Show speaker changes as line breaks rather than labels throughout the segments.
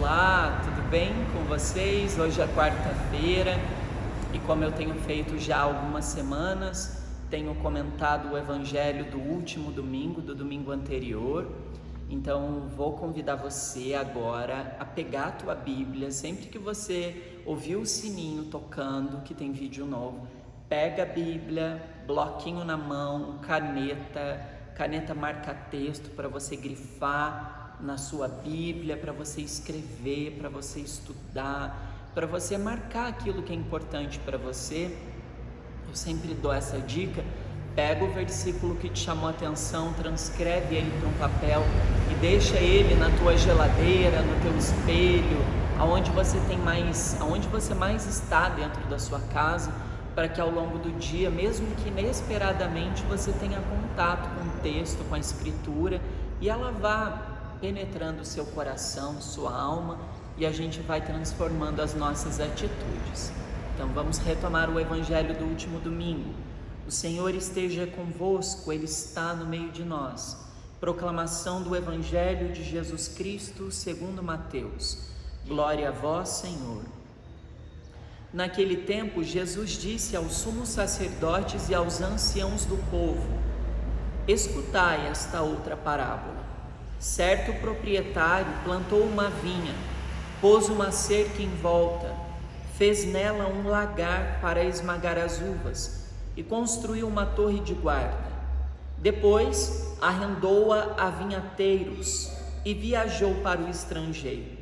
Olá, tudo bem com vocês? Hoje é quarta-feira e como eu tenho feito já há algumas semanas, tenho comentado o evangelho do último domingo, do domingo anterior. Então vou convidar você agora a pegar a tua Bíblia, sempre que você ouvir o sininho tocando, que tem vídeo novo, pega a Bíblia, bloquinho na mão, caneta marca-texto para você grifar na sua Bíblia, para você escrever, para você estudar, para você marcar aquilo que é importante para você. Eu sempre dou essa dica: pega o versículo que te chamou a atenção, transcreve ele para um papel e deixa ele na tua geladeira, no teu espelho, aonde você mais está dentro da sua casa, para que ao longo do dia, mesmo que inesperadamente, você tenha contato com o texto, com a escritura, e ela vá penetrando o seu coração, sua alma, e a gente vai transformando as nossas atitudes. Então vamos retomar o evangelho do último domingo. O Senhor esteja convosco, Ele está no meio de nós. Proclamação do evangelho de Jesus Cristo segundo Mateus. Glória a vós, Senhor. Naquele tempo, Jesus disse aos sumos sacerdotes e aos anciãos do povo: escutai esta outra parábola. Certo proprietário plantou uma vinha, pôs uma cerca em volta, fez nela um lagar para esmagar as uvas e construiu uma torre de guarda. Depois arrendou-a a vinhateiros e viajou para o estrangeiro.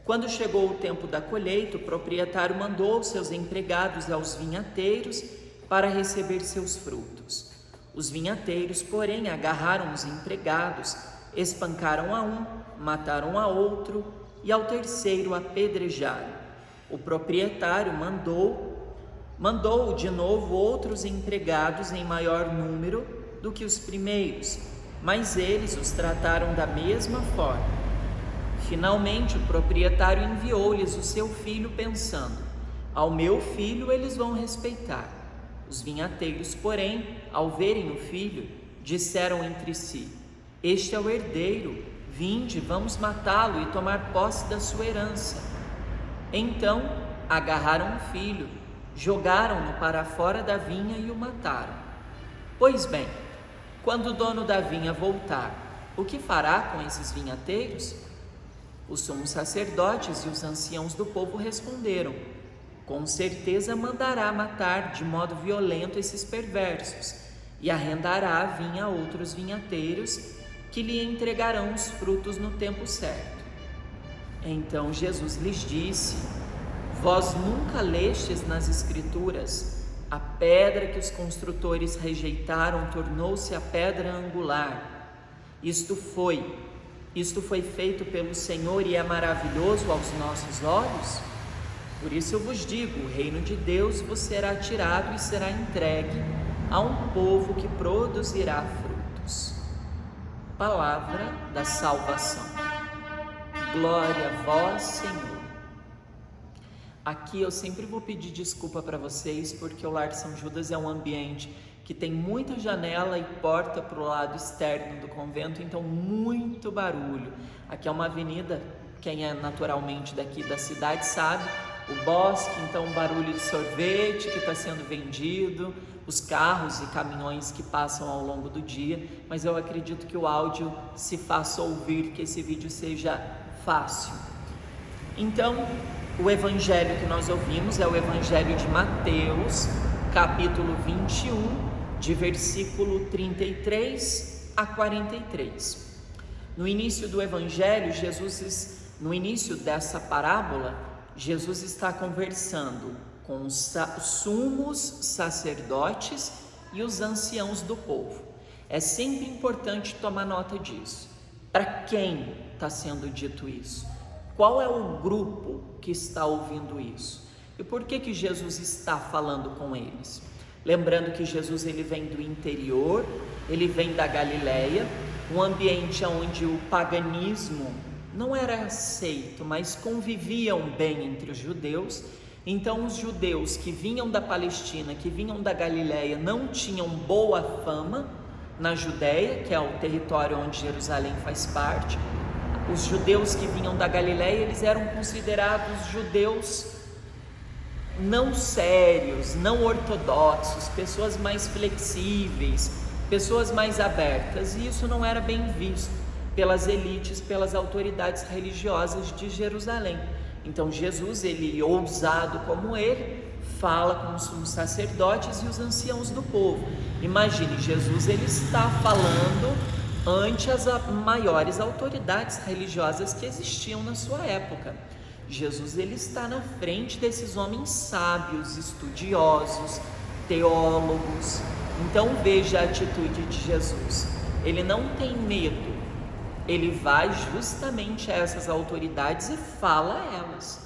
Quando chegou o tempo da colheita, o proprietário mandou seus empregados aos vinhateiros para receber seus frutos. Os vinhateiros, porém, agarraram os empregados, espancaram a um, mataram a outro e ao terceiro apedrejaram. O proprietário mandou de novo outros empregados em maior número do que os primeiros, mas eles os trataram da mesma forma. Finalmente, o proprietário enviou-lhes o seu filho, pensando: ao meu filho eles vão respeitar. Os vinhateiros, porém, ao verem o filho, disseram entre si: este é o herdeiro, vinde, vamos matá-lo e tomar posse da sua herança. Então agarraram o filho, jogaram-no para fora da vinha e o mataram. Pois bem, quando o dono da vinha voltar, o que fará com esses vinhateiros? Os sumos sacerdotes e os anciãos do povo responderam: com certeza mandará matar de modo violento esses perversos e arrendará a vinha a outros vinhateiros, que lhe entregarão os frutos no tempo certo. Então Jesus lhes disse: vós nunca lestes nas Escrituras: a pedra que os construtores rejeitaram tornou-se a pedra angular. Isto foi feito pelo Senhor e é maravilhoso aos nossos olhos? Por isso eu vos digo: o reino de Deus vos será tirado e será entregue a um povo que produzirá frutos. Palavra da salvação. Glória a vós, Senhor. Aqui eu sempre vou pedir desculpa para vocês, porque o Lar de São Judas é um ambiente que tem muita janela e porta para o lado externo do convento, então muito barulho. Aqui é uma avenida, quem é naturalmente daqui da cidade sabe, o bosque, então barulho de sorvete que está sendo vendido, os carros e caminhões que passam ao longo do dia, mas eu acredito que o áudio se faça ouvir, que esse vídeo seja fácil. Então, o evangelho que nós ouvimos é o evangelho de Mateus, capítulo 21, de versículo 33 a 43. No início do evangelho, no início dessa parábola, Jesus está conversando com os sumos sacerdotes e os anciãos do povo. É sempre importante tomar nota disso. Para quem está sendo dito isso? Qual é o grupo que está ouvindo isso? E por que Jesus está falando com eles? Lembrando que Jesus ele vem do interior, ele vem da Galileia, um ambiente onde o paganismo não era aceito, mas conviviam bem entre os judeus. Então os judeus que vinham da Palestina, que vinham da Galileia, não tinham boa fama na Judéia, que é o território onde Jerusalém faz parte. Os judeus que vinham da Galileia, eles eram considerados judeus não sérios, não ortodoxos, pessoas mais flexíveis, pessoas mais abertas, e isso não era bem visto pelas elites, pelas autoridades religiosas de Jerusalém. Então Jesus, ele ousado como ele, fala com os sumos sacerdotes e os anciãos do povo. Imagine, Jesus, ele está falando ante as maiores autoridades religiosas que existiam na sua época. Jesus, ele está na frente desses homens sábios, estudiosos, teólogos. Então veja a atitude de Jesus. Ele não tem medo, ele vai justamente a essas autoridades e fala a elas.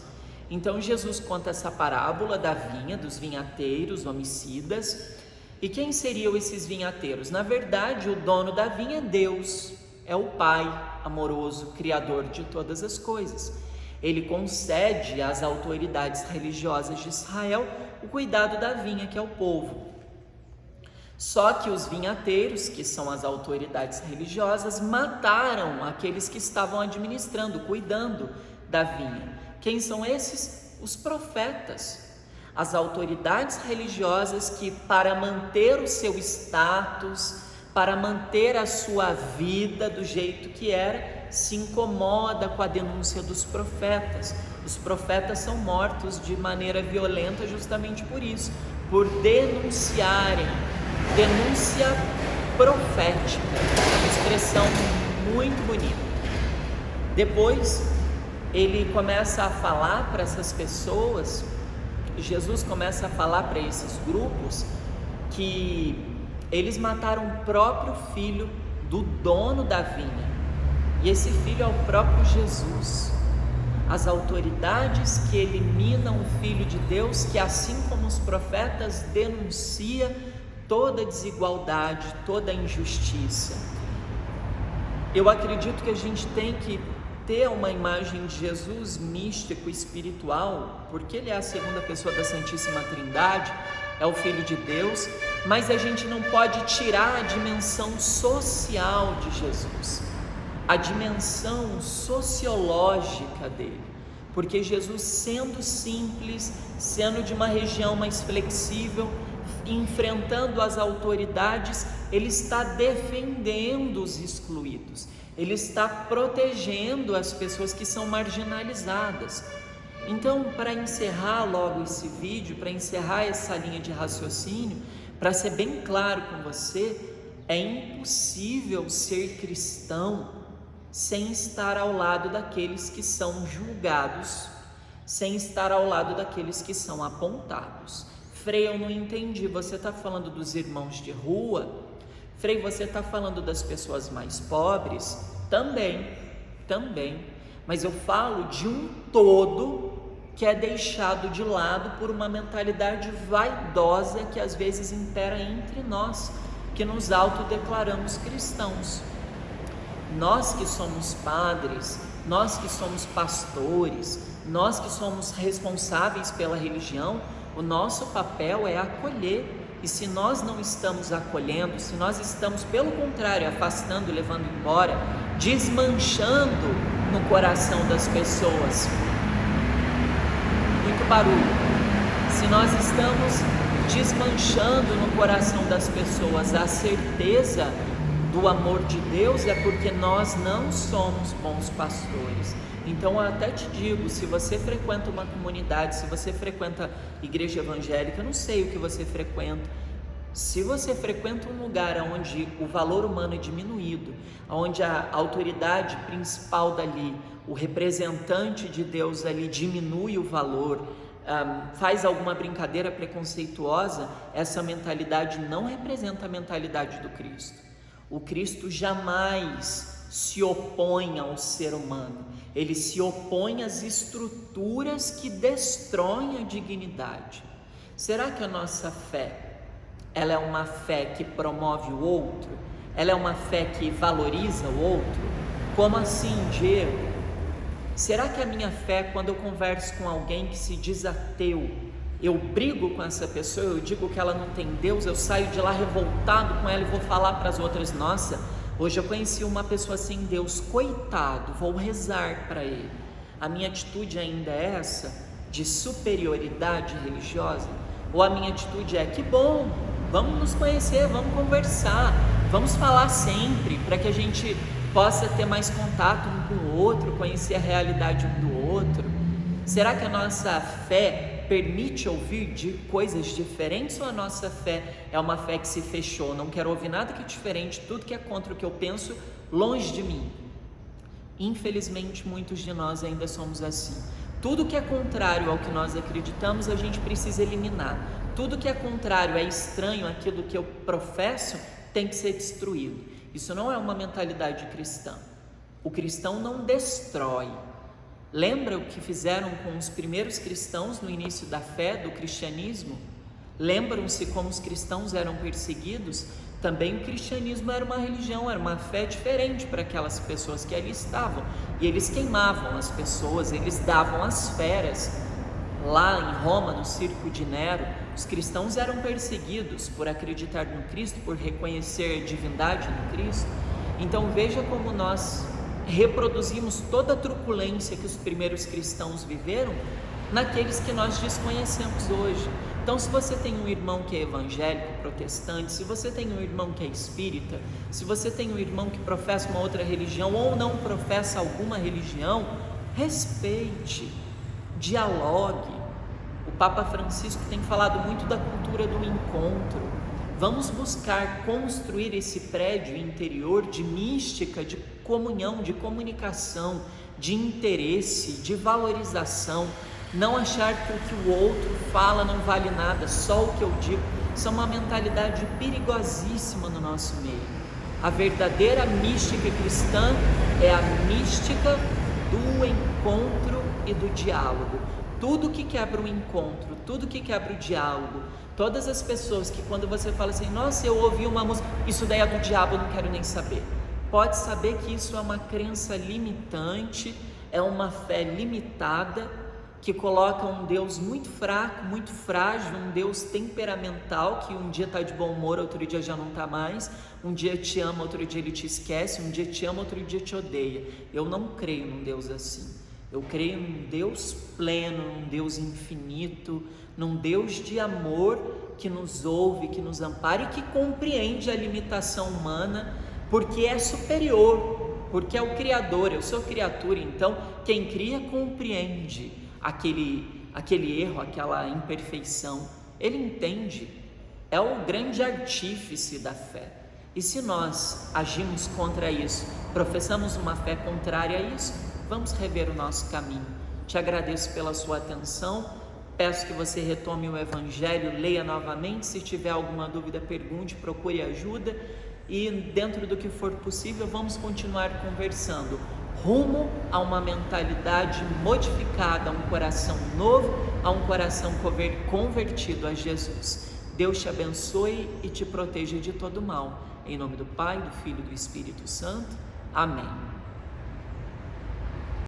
Então Jesus conta essa parábola da vinha, dos vinhateiros homicidas. E quem seriam esses vinhateiros? Na verdade, o dono da vinha é Deus, é o Pai amoroso, criador de todas as coisas. Ele concede às autoridades religiosas de Israel o cuidado da vinha, que é o povo. Só que os vinhateiros, que são as autoridades religiosas, mataram aqueles que estavam administrando, cuidando da vinha. Quem são esses? Os profetas. As autoridades religiosas que, para manter o seu status, para manter a sua vida do jeito que era, se incomoda com a denúncia dos profetas. Os profetas são mortos de maneira violenta justamente por isso, por denunciarem. Denúncia profética, uma expressão muito bonita. Depois ele começa a falar para essas pessoas, Jesus começa a falar para esses grupos que eles mataram o próprio filho do dono da vinha, e esse filho é o próprio Jesus. As autoridades que eliminam o Filho de Deus, que assim como os profetas denuncia toda desigualdade, toda injustiça. Eu acredito que a gente tem que ter uma imagem de Jesus místico, espiritual, porque ele é a segunda pessoa da Santíssima Trindade, é o Filho de Deus, mas a gente não pode tirar a dimensão social de Jesus, a dimensão sociológica dele, porque Jesus, sendo simples, sendo de uma região mais flexível, enfrentando as autoridades, ele está defendendo os excluídos, ele está protegendo as pessoas que são marginalizadas. Então, para encerrar logo esse vídeo, para encerrar essa linha de raciocínio, para ser bem claro com você, é impossível ser cristão sem estar ao lado daqueles que são julgados, sem estar ao lado daqueles que são apontados. Frei, eu não entendi, você está falando dos irmãos de rua? Frei, você está falando das pessoas mais pobres? Também, mas eu falo de um todo que é deixado de lado por uma mentalidade vaidosa que às vezes impera entre nós, que nos autodeclaramos cristãos. Nós que somos padres, nós que somos pastores, nós que somos responsáveis pela religião, o nosso papel é acolher. E se nós não estamos acolhendo, se nós estamos, pelo contrário, afastando, levando embora, desmanchando no coração das pessoas, muito barulho, se nós estamos desmanchando no coração das pessoas a certeza do amor de Deus, é porque nós não somos bons pastores. Então eu até te digo, se você frequenta uma comunidade, se você frequenta igreja evangélica, eu não sei o que você frequenta, se você frequenta um lugar onde o valor humano é diminuído, onde a autoridade principal dali, o representante de Deus ali diminui o valor, faz alguma brincadeira preconceituosa, essa mentalidade não representa a mentalidade do Cristo. O Cristo jamais se opõe ao ser humano, ele se opõe às estruturas que destroem a dignidade. Será que a nossa fé, ela é uma fé que promove o outro? Ela é uma fé que valoriza o outro? Como assim, Diego? Será que a minha fé, quando eu converso com alguém que se diz ateu, eu brigo com essa pessoa, eu digo que ela não tem Deus, eu saio de lá revoltado com ela e vou falar para as outras, nossa, Hoje eu conheci uma pessoa sem Deus, coitado, vou rezar para ele. A minha atitude ainda é essa, de superioridade religiosa? Ou a minha atitude é, que bom, vamos nos conhecer, vamos conversar, vamos falar sempre, para que a gente possa ter mais contato um com o outro, conhecer a realidade um do outro? Será que a nossa fé permite ouvir de coisas diferentes, ou a nossa fé é uma fé que se fechou? Não quero ouvir nada que é diferente, tudo que é contra o que eu penso, longe de mim. Infelizmente, muitos de nós ainda somos assim. Tudo que é contrário ao que nós acreditamos, a gente precisa eliminar. Tudo que é contrário, é estranho àquilo que eu professo, tem que ser destruído. Isso não é uma mentalidade cristã. O cristão não destrói. Lembra o que fizeram com os primeiros cristãos no início da fé, do cristianismo? Lembram-se como os cristãos eram perseguidos? Também o cristianismo era uma religião, era uma fé diferente para aquelas pessoas que ali estavam. E eles queimavam as pessoas, eles davam as feras. Lá em Roma, no circo de Nero, os cristãos eram perseguidos por acreditar no Cristo, por reconhecer a divindade no Cristo. Então veja como nós reproduzimos toda a truculência que os primeiros cristãos viveram naqueles que nós desconhecemos hoje. Então, se você tem um irmão que é evangélico, protestante, se você tem um irmão que é espírita, se você tem um irmão que professa uma outra religião ou não professa alguma religião, respeite, dialogue. O Papa Francisco tem falado muito da cultura do encontro. Vamos buscar construir esse prédio interior de mística, de comunhão, de comunicação, de interesse, de valorização. Não achar que o que o outro fala não vale nada, só o que eu digo. Isso é uma mentalidade perigosíssima no nosso meio. A verdadeira mística cristã é a mística do encontro e do diálogo. Tudo que quebra o encontro, tudo que quebra o diálogo, todas as pessoas que quando você fala assim, nossa, eu ouvi uma música, isso daí é do diabo, eu não quero nem saber. Pode saber que isso é uma crença limitante, é uma fé limitada, que coloca um Deus muito fraco, muito frágil, um Deus temperamental, que um dia está de bom humor, outro dia já não está mais, um dia te ama, outro dia ele te esquece, um dia te ama, outro dia te odeia. Eu não creio num Deus assim. Eu creio num Deus pleno, num Deus infinito, num Deus de amor que nos ouve, que nos ampara e que compreende a limitação humana, porque é superior, porque é o Criador. Eu sou criatura, então quem cria compreende aquele erro, aquela imperfeição. Ele entende, é o grande artífice da fé. E se nós agimos contra isso, professamos uma fé contrária a isso, vamos rever o nosso caminho. Te agradeço pela sua atenção, peço que você retome o Evangelho, leia novamente, se tiver alguma dúvida, pergunte, procure ajuda e dentro do que for possível, vamos continuar conversando rumo a uma mentalidade modificada, a um coração novo, a um coração convertido a Jesus. Deus te abençoe e te proteja de todo mal. Em nome do Pai, do Filho e do Espírito Santo. Amém.